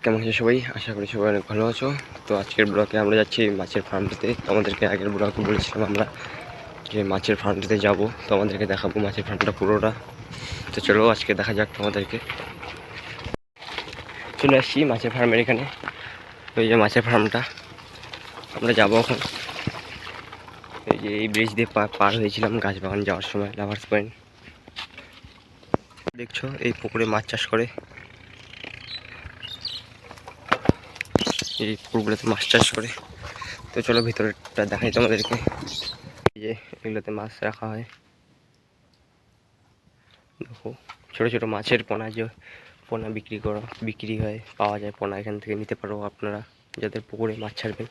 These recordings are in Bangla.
কেমন আছো সবাই? আশা করি সবাই অনেক ভালো আছো। তো আজকের ব্লগে আমরা যাচ্ছি মাছের ফার্মটিতে। তোমাদেরকে আগের ব্লগে বলেছিলাম আমরা যে মাছের ফার্মটিতে যাব, তো আমাদেরকে দেখাবো মাছের ফার্মটা পুরোটা। তো চলো আজকে দেখা যাক তোমাদেরকে। চলে আসছি মাছের ফার্মের এখানে। ওই যে মাছের ফার্মটা, আমরা যাবো এখন। এই যে এই ব্রিজ দিয়ে পার হয়েছিলাম গাছবাগান যাওয়ার সময়, লাভার্স পয়েন্ট। দেখছো এই পুকুরে মাছ চাষ করে, এই পুকুরগুলোতে মাছ চাষ করে। তো চলো ভিতরেটা দেখাই তোমাদেরকে। এই যে এগুলোতে মাছ রাখা হয়, দেখো ছোটো ছোটো মাছের পোনা, যে পোনা বিক্রি হয়, পাওয়া যায় পোনা, এখান থেকে নিতে পারো আপনারা যাদের পুকুরে মাছ ছাড়বেন।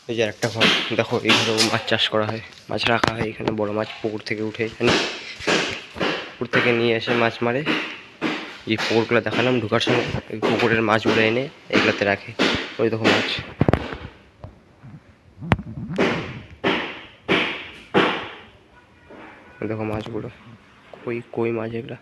এই যে একটা ঘর, দেখো এইখানেও মাছ চাষ করা হয়, মাছ রাখা হয় এখানে। বড় মাছ পুকুর থেকে উঠে এখানে, পুকুর থেকে নিয়ে এসে মাছ মারে। এই পুকুরগুলো দেখালাম ঢোকার সময়, এই পুকুরের মাছগুলো এনে এগুলোতে রাখে। ওই দেখো মাছ, দেখো মাছগুলো, কই কই মাছ এগুলা।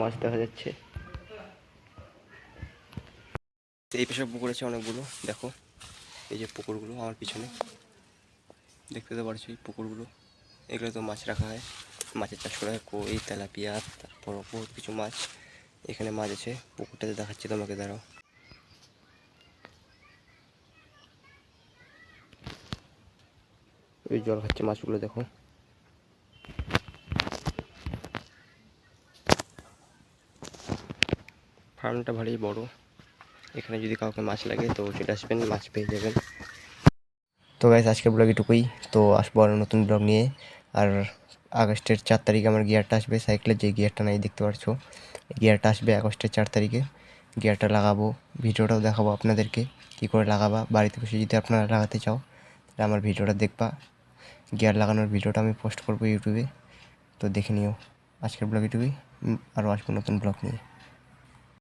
মাছ দেখা যাচ্ছে। এই পেশা পুকুর আছে অনেকগুলো, দেখো এই যে পুকুরগুলো আমার পিছনে দেখতে তো পারছো, এই পুকুরগুলো এগুলো তো মাছ রাখা হয়, মাছের চাষ করা হয়, কই, তেলাপিয়া, তারপর বহুত কিছু মাছ এখানে মাছ আছে। পুকুরটাতে দেখাচ্ছি তোমাকে, দাঁড়াও। ওই জল খাচ্ছে মাছগুলো, দেখো। ফার্মটা ভালোই বড়, এখানে যদি কাউকে মাছ লাগে তো চলে আসবেন, মাছ পেয়ে যাবেন। তো গাইস আজকের ব্লগ এটুকুই। তো আসবো আর নতুন ব্লগ নিয়ে। আর আগস্টের 4 তারিখে আমার গিয়ারটা আসবে, সাইকেলের যে গিয়ারটা নাই দেখতে পাচ্ছো, গিয়ারটা আসবে আগস্টের 4 তারিখে। গিয়ারটা লাগাবো, ভিডিওটাও দেখাবো আপনাদেরকে কী করে লাগাবা। বাড়িতে বসে যদি আপনারা লাগাতে চাও তাহলে আমার ভিডিওটা দেখবা, গিয়ার লাগানোর ভিডিওটা আমি পোস্ট করবো ইউটিউবে, তো দেখে নিও। আজকের ব্লগ এটুকুই, আরও আসবো নতুন ব্লগ নিয়ে।